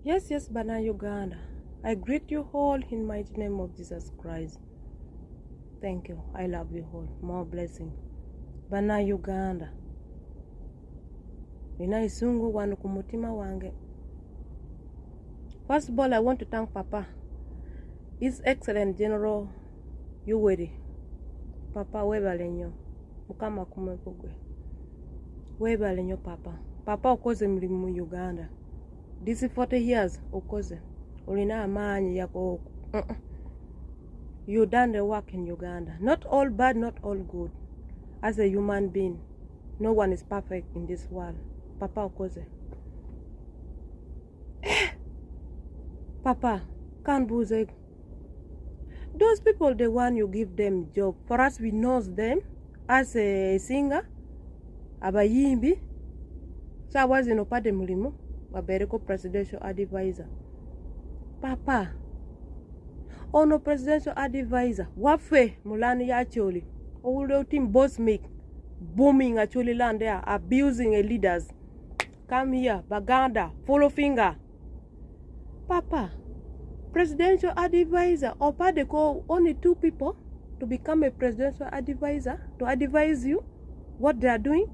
Yes, yes, Bana Uganda. I greet you all in mighty name of Jesus Christ. Thank you. I love you all. More blessing. Bana Uganda. Nina isungu wanu kumutima wange. First of all, I want to thank Papa, His Excellent General Yoweri. Papa, webalenyo. Mukama kumepogwe. Webalenyo Papa. Papa okoze mlimu mu Uganda. This is 40 years okoze. Olina amaanyi yako. You done the work in Uganda. Not all bad, not all good. As a human being, no one is perfect in this world. Papa okoze. Papa, can't buze. Those people, the one you give them job. For us, we know them as a singer, abayimbi. So I was in Opade Mulimu, Babereko presidential advisor. Papa, ono presidential advisor, wafe mulani yacholi. All team boss make booming actually land there, abusing a leaders. Come here, Baganda, follow finger. Papa, presidential advisor, Opade call only 2 people to become a presidential advisor, to advise you what they are doing.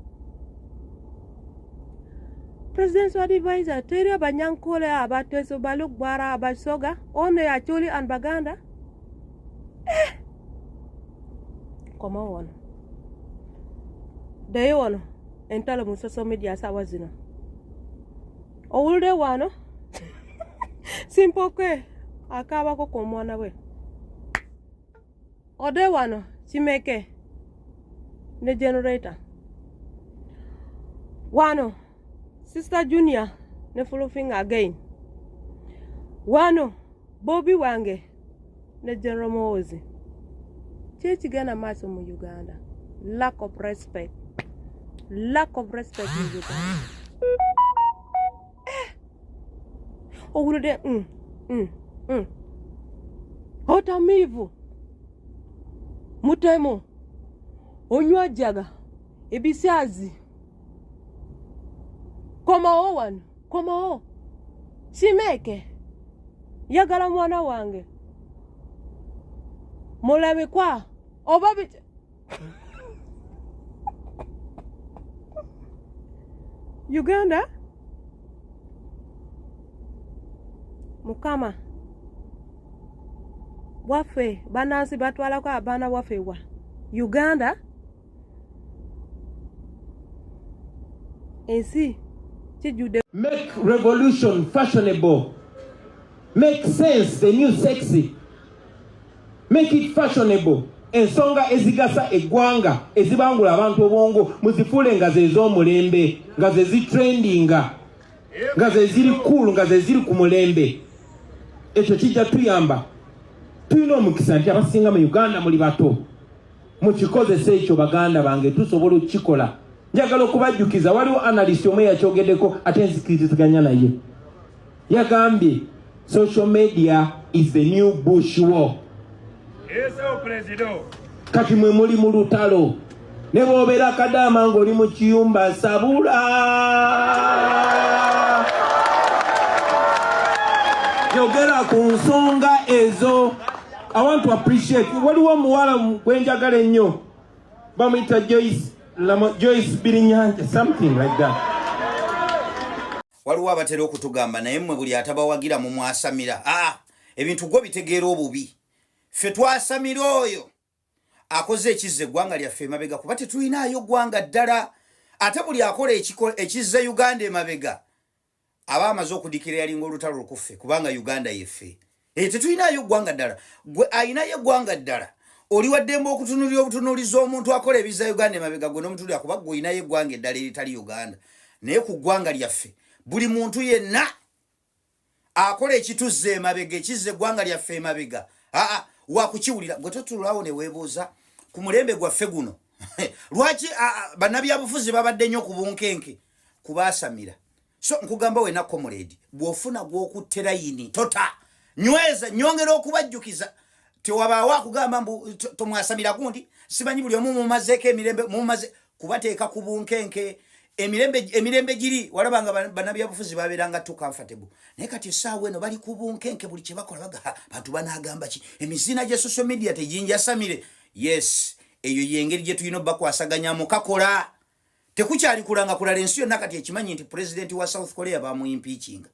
Presidential advisor, Teria Banyankole abateso baluk bara abasoga, one actually and Baganda. Come on. They one entala musoso media sawazina. Olde wano. Simple kwe akaba ko komwana we. Ode wano chimeke ne generator. Wano Sister Junior ne follow finger again. Wano Bobby Wange ne General Mozi. Chechi gana maso mu Uganda. Lack of respect. Lack of respect in Uganda. Owude Otamivu Mutemo Onywa jaga Ebisiazi Koma owan Koma o Simeke Yagala mwana wange Moleme kwa Obabi Uganda Mukama wafe banansi batwala kwa abana wafe wa Uganda ensi chijude. Make revolution fashionable. Make sense the new sexy. Make it fashionable. Ensonga ezigasa egwanga ezibangula abantu obongo muzifule nga z'omulembe nga zitrendinga nga ziri cool nga ziri ku mulembe. Ekyo kijja tuyamba tulina omukisa nti abasinga mu Uganda muli bato mukikozesa ekyo baganda bange tusobola okukikola. Njagala okubajjukiza waliwo analyst omwe yakyogeddeko ate nzikiriziganya naye yagambye social media is the new bush war. Kati mwe muli mu lutalo ne bw'obeera kadaama ng'oli mu kiyumba sabula yogera ku nsonga ezo. I want to appreciate waliwo omuwala gwenjagala ennyo bamuyita Joyce Birinyanja, something like that. Waliwo abatera okutugamba naye mmwe buli atabawagira mu mwasamira ebintu gwo bitegeera obubi. Ffe twasamira oyo akoze ekizze eggwanga lyaffe emabega kuba tetulinayo ggwanga ddala. Ate buli akola ekizze Uganda emabega aba amaze okudikira yalinga olutalo lukuffe kubanga Uganda yeffe. Tetulinayo ggwanga ddala. Gwe ayinayo eggwanga ddala oli waddemba okutunulira obutunuliza omuntu akola ebizza Uganda emabega gwe n'omutulira kuba gwe oyinayo eggwanga eddala eritali Uganda. Naye ku ggwanga lyaffe buli muntu yenna akola ekituzze emabega ekizze eggwanga lyaffe emabega wakukiwulira gwe totulawo ne weebuuza ku mulembe gwaffe guno lwaki bannabyabufuzi babadde nnyo ku bunkenke kubaasamira. So nkugamba wena comrade bw'ofuna gw'okutte layini tota nyweza nyongera okubajjukiza tewabaawo akugamba mbu tomwasamira gundi simanyi buli omu mumazeeko emirembe mumaze kubateeka ku bunkenke emirembe giri walabanga bannabyabufuzi babeeranga too comfortable naye kati essaawa eno bali ku bunkenke buli kye bakola baga bantu banaagamba ki emizina gya social media tegyinjasamire yes eyo yengeri gye tulina bakwasaganyamu kakola tekukyali kulanga kulala ensi yonna kati ekimanyi nti president wa South Korea bamuimpeachinga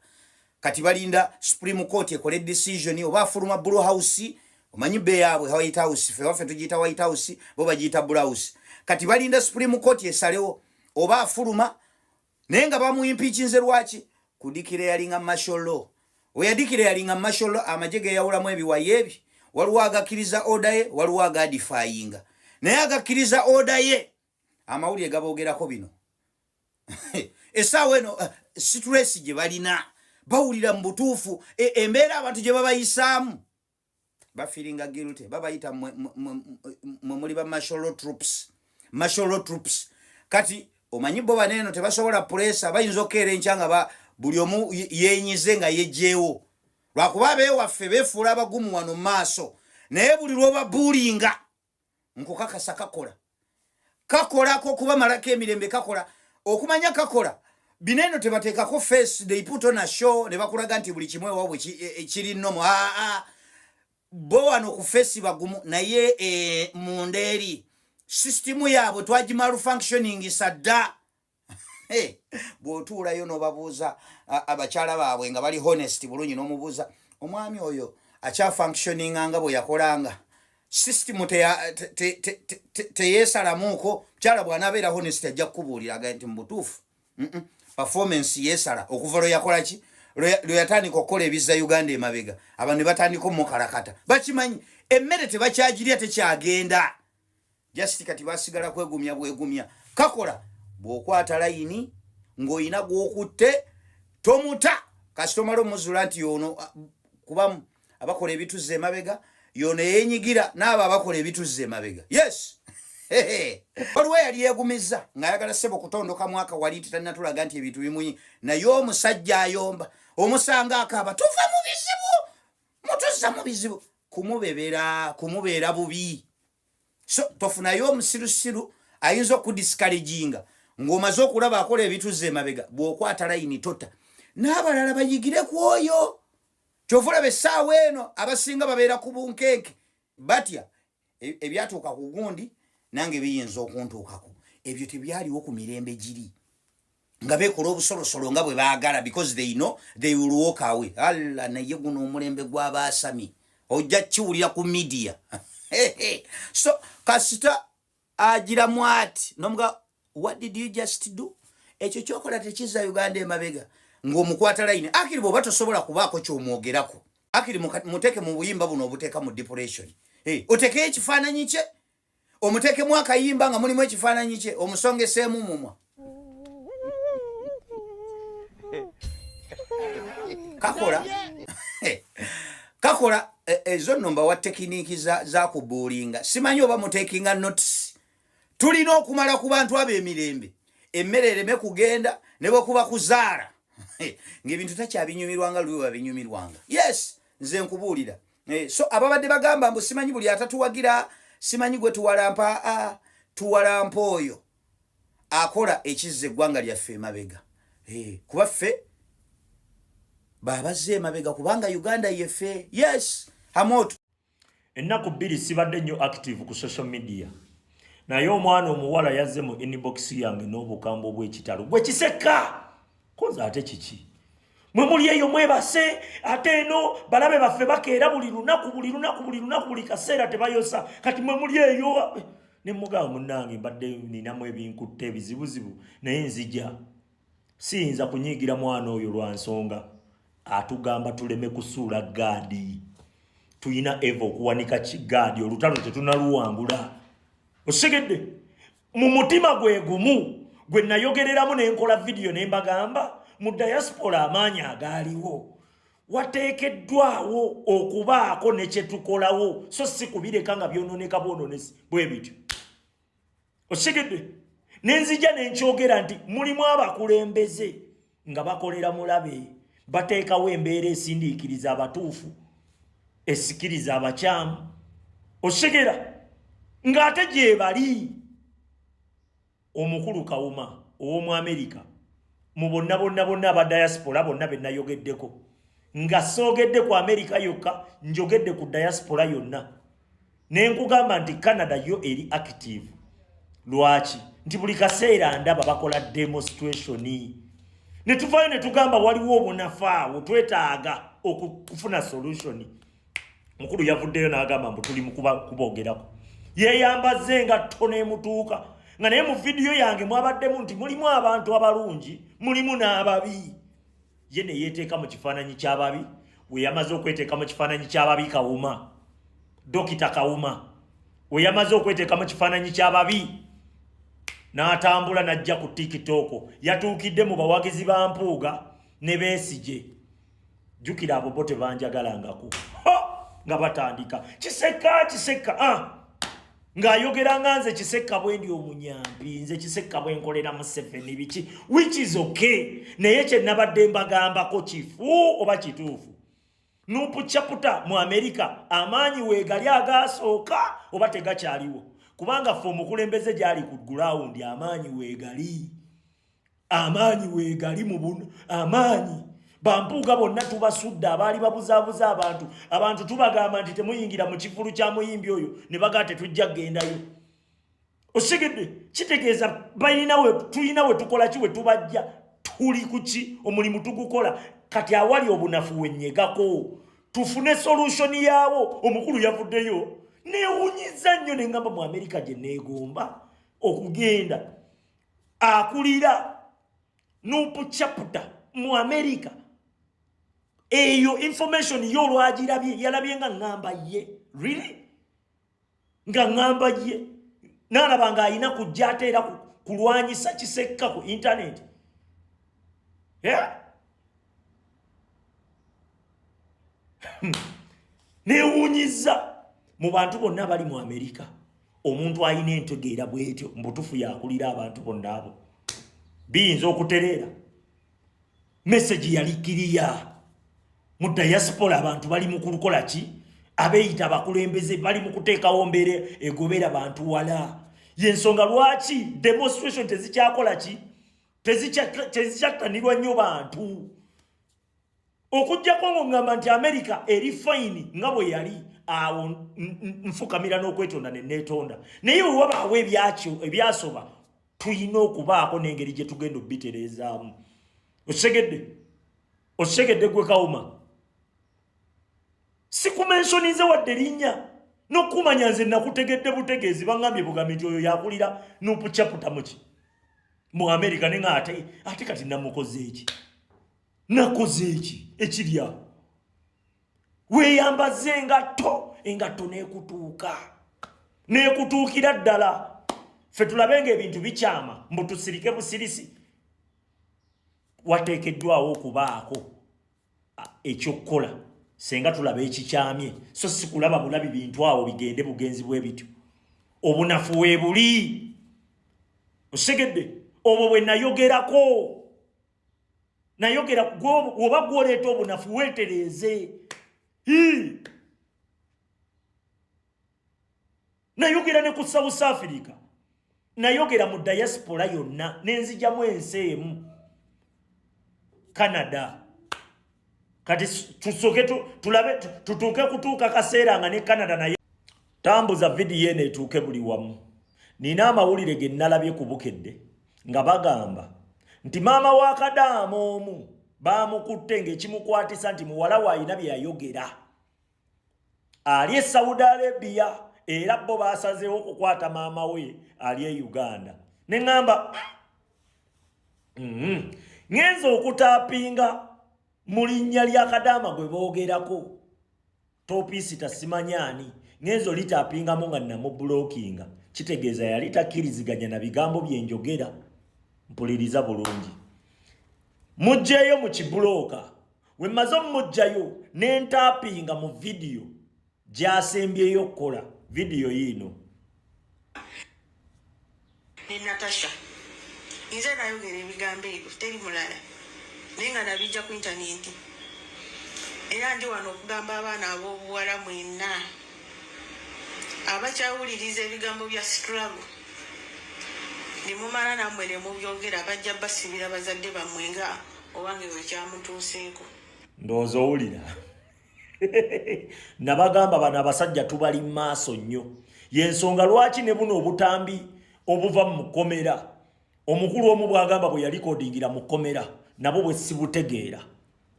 kati balinda Supreme Court ekole decision oba afuluma Blue House omanyi be yaabwe White House fe waffe tugiyita White House bo bagiyita Blue House kati balinda Supreme Court esalewo oba afuluma naye nga bamuimpeachinze lwaki kudikira yalinga masholo oyadikira yalinga masholo amajege yawulamu ebiwaye ebi waliwo agakkiriza order ye waliwo agadifyinga naye agakkiriza order ye amawulire gaboogerako bino essaawa eno stress gye balina bawulira mu butuufu embeera abantu gye babayisaamu bafiringa guilty babayita muli ba martial troops kati omanyi bo baneno tebasobola pressa bayinza okukeera enkyanga buli omu yenyize nga yejjeewo lwakuba beewaffe beefuula abagumu wano maaso naye buli lwoba buulinga nkukakasa kakolako kuba malako emirembe kakola okumanya kakola bineno tebateekako face they put on a show ne bakulaga nti buli kimwe wabwe kiri nomo bo wano ku face bagumu naye munderi system yaabwe twaji malfunctioning sadda bw'otuulayo n'obabuuza abakyala baabwe nga bali honest bulungi n'omubuuza omwami oyo akya functioning nga bwe yakolanga system teyesalamuuko mukyala bw'anaabeera honest ajja kukubuuliraga nti mu butuufu performance yesala okuva lwe yakola ki lwe yatandika okukola ebizza Uganda emabega abantu ne batandika omukalakata bakimanyi emmere tebakyagirya tekyagenda just kati basigala bwegumya kakola bw'okwata layini ng'oyina gw'okutte tomuta kasitomala omuzula nti yono kuba abakola ebituze emabega yono yenyigira n'abo abakola ebituze emabega yes waliwo yali yeegumiza ng'ayagala ssebo kutondoka mwaka wali titanatulaga nti ebintu bimunyi naye omusajja ayomba omusanga akaaba tuva mu bizibu mutuzza mu bizibu kumubeera bubi so tofunayo omusirusiru ayinza okudiscouraginga ng'omaze okulaba akola ebituze emabega bw'okwata layini tota n'abalala bayigire ku oyo kyovulaba essaawa eno abasinga babeera ku bunkenke batya ebyatuuka ku gundi nange biyinza okuntuukako ebyo tebyaliwo ku mirembe giri nga beekola obusolosolo nga bwe baagala because they know they will walk away alla naye guno omulembe gw'abaasami ojja kiwulira ku media so kasita agiramu ati nomuga what did you just do ekyo kyokola tekizza Uganda emabega ng'omukwata layini akiri bw'oba tosobola kubaako ky'omwogerako akiri muteeke mu buyimba buno obuteeka mu depression otekeyo ekifaananyi kye omuteekemu akayimba nga mulimu ekifaananyi kye omusongeseemu mumwa kakola ezo nno mbawa tekiniiki za kubuulinga simanyi oba muteekinga notice tulina okumala ku bantu ab'emirembe emmere ereme kugenda ne bwekuba kuzaala ng'ebintu takyabinyumirwanga lwe babinyumirwanga yes nze nkubuulira so ababadde bagamba mbu simanyi buli atatuwagira simanyi gwe tuwalampa tuwalampa oyo akola ekizza eggwanga lyaffe emabega kuba ffe babazze emabega kubanga Uganda yeffe yes hamoto ennaku bbiri sibadde nnyo active ku social media naye omwana omuwala yazze mu inbox yange n'obukambo bw'ekitalo bwe kiseka koza ate kiki mwe muli eyo mwebase ate eno balabe baffe bakeera buli lunaku buli kaseera tebayosa kati mwe muli eyo ne mugamba munnange mbadde ninamu ebinkutte ebizibuzibu naye nzija siyinza kunyiigira mwana oyo lwa nsonga atugamba tuleme kusuula gaadi tuyina eva okuwanika kigaadi olutalo tetunaluwangula osegedde mu mutima gwe gumu gwe nayogereramu nenkola vidiyo ne mbagamba mu diaspora amaanyi agaaliwo wateekeddwawo okubaako ne kye tukolawo so si kubireka nga byononeka bwononesi bwe bityo osegedde nenzija nenkyogera nti mulimu abakulembeze nga bakolera mulabe bateekawo embeera esindiikiriza abatuufu esikiriza abakyamu osegera ng'ate gye bali omukulu Kawuma ow'omu America mu bonna aba diaspora bonna be nayogeddeko nga soogedde ku America yokka njogedde ku diaspora yonna ne nkugamba nti Canada yo eri active lwaki nti buli kaseera ndaba bakola demonstration ne tuvayo ne tugamba waliwo obunafaawo twetaaga okufuna solution mukulu yavuddeyo n'agamba mbu tuli mu kubogerako yeeyambaze nga ttone emutuuka nga naye mu vidiyo yange mwabaddemu nti mulimu abantu abalungi mulimu n'ababi ye ne yeeteeka mu kifaananyi ky'ababi we yamaze okweteeka mu kifaananyi ky'ababi Kawuma Dokita Kawuma we yamaze okweteeka mu kifaananyi ky'ababi n'atambula n'ajja ku TikTok yatuukidde mu bawagizi ba Mpuuga ne Besigye jjukira abo bo tebanjagalangako nga batandika kiseka ng'ayogera nga nze Kiseka bwe ndi omunyambi nze Kiseka bwe nkolera Museveni biki which is okay naye kye nabadde mbagambako kifu oba kituufu Nupu Chaputa mu America amaanyi weegali agasooka oba tegakyaliwo kubanga ffe omukulembeze gyali ku ground amaanyi weegali mu buno amaanyi Bampuuga bonna tubasudde abaali babuzaabuza abantu tubagamba nti temuyingira mu kifulu kya muyimbi oyo ne bagaa tetujja kgendayo osigedde kitegeeza tulina we tukola ki we tubajja tuli kuki omulimu tugukola kati awali obunafu wennyegako tufune solution yaawo omukulu yavuddeyo neewunyiza nnyo ne ngamba mu America gye neegomba okugenda akulira Nupu Chaputa mu America eyo information yo lwagirabye yalabye nga ngamba ye really nga ngamba ye nalaba nga alina kujja ateera kulwanyisa Kiseka ku internet neewunyiza mu bantu bonna bali mu America omuntu alina entegeera bwetyo mbutufu yakulira abantu bonna abo biyinza okutereera message yali kiriya mu diaspora abantu bali mu kukola ki abeeyita abakulembeze bali mu kuteekawo mbeera egobera bantu wala yensonga lwaki demonstration tezikyakola ki tezikyattanirwa nnyo bantu okujjako ng'ongamba nti America eri fine nga bwe yali awo nfukamira n'okwetonda ne neetonda naye wabaawo ebyasoba tulina okubaako n'engeri gye tugenda obbitereezaamu osegedde gwe Kawuma sikumensonize wadde linnya n'okumanya nze nakutegedde butegeezi bangambye bugambi nti oyo yakulira Nupu Chaputa muki mu America ne nga ate kati nakoze eki ekirya weeyambaze engatto neekutuukira ddala ffe tulabe ng'ebintu bikyama mbu tusirike busirisi wateekeddwawo okubaako ekyokukola senga tulaba ekikyamye so si kulaba bulabi bintu awo bigende bugenzi bwe bityo obunafu weebuli osegedde obwo bwe nayogerako oba gwoleeta obunafu weetereeze nayogera ne ku South Africa nayogera mu diaspora yonna n'enzijamu ensi emu Canada kati tusoke tulabe tutuuke kutuuka kaseera nga ne Canada naye tambuza vidiyo eno etuuke buli wamu nina amawulire ge nnalabye ku Bukedde nga bagamba nti maama wa Kadaama omu baamukutte ng'ekimukwatisa nti muwala we alina bye yayogera ali e Saudi Arabia era bo baasazeewo okukwata maama we ali e Uganda ne ŋŋamba ngenza okutaapinga mu linnya lya Kadaama gwe boogerako topiisi tasimanyaani ngenza olitaapingamu nga namubulookinga kitegeeza yali takkiriziganya na bigambo bye njogera mpuliriza bulungi mujjeeyo mu kibulooka we mmaze omumujjayo ne ntaapinga mu vidiyo gy'asembyeyo okukola vidiyo yiino ne Natasha nze nayogera ebigambo ebyo teri mulala naye nga nabijja ku intaneti era ndi wano okugamba abaana ab'obuwala mwenna abakyawuliriza ebigambo bya struggle nimumala nammwe ne mubyogera bajja basibira bazadde bammwe nga owange we kyamutuuseeko. Ndowooza owulira. Nabagamba bano abasajja tubali maaso nnyo. Yensonga lwaki ne buno obutambi obuva mu kkomera. Omukulu omu bwagamba bwe yalikodingira mu kkomera nabo bwe sibutegeera.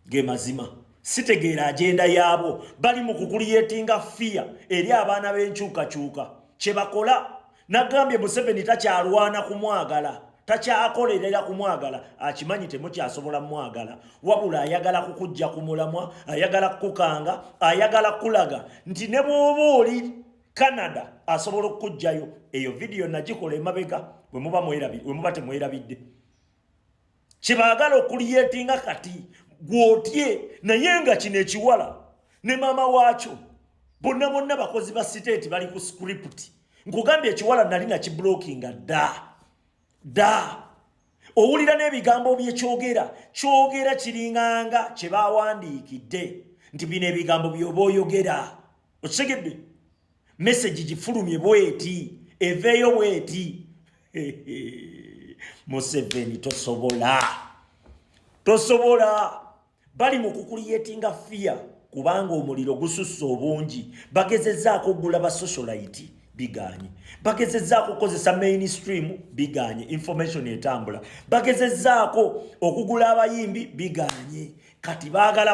Ge mazima. Sitegeera agenda yaabo bali mu kukuliyetinga fear eri abaana b'enkyukakyuka. Kye bakola nagambye Museveni takyalwana kumwagala. Takyakolerera kumwagala. Akimanyi temukyasobola mwagala. Wabula ayagala kukujja ku mulamwa, ayagala kukanga, ayagala kulaga nti ne bw'oba oli Canada asobola okujjayo. Eyo video nagikola emabega bwe muba temwerabidde. Kibaagala okuliyetinga kati gwotye naye nga kino ekiwala ne maama waakyo bonna bakozi ba state bali ku script. Nkugambye ekiwala nali nakiblokinga da owulira n'ebigambo kyogera kiringanga kye baawandiikidde nti bino ebigambo by'oba oyogera okisegedde message gifulumye bweti eveeyo bweti. Museveni tosobola bali mu kukuliyetinga fear kubanga omuliro gususse obungi. Bagezezzaako okugula ba socialite biganye. Bagezezzaako okukozesa mainstream biganye. Information etambula. Bagezezzaako okugula abayimbi biganye. Kati baagala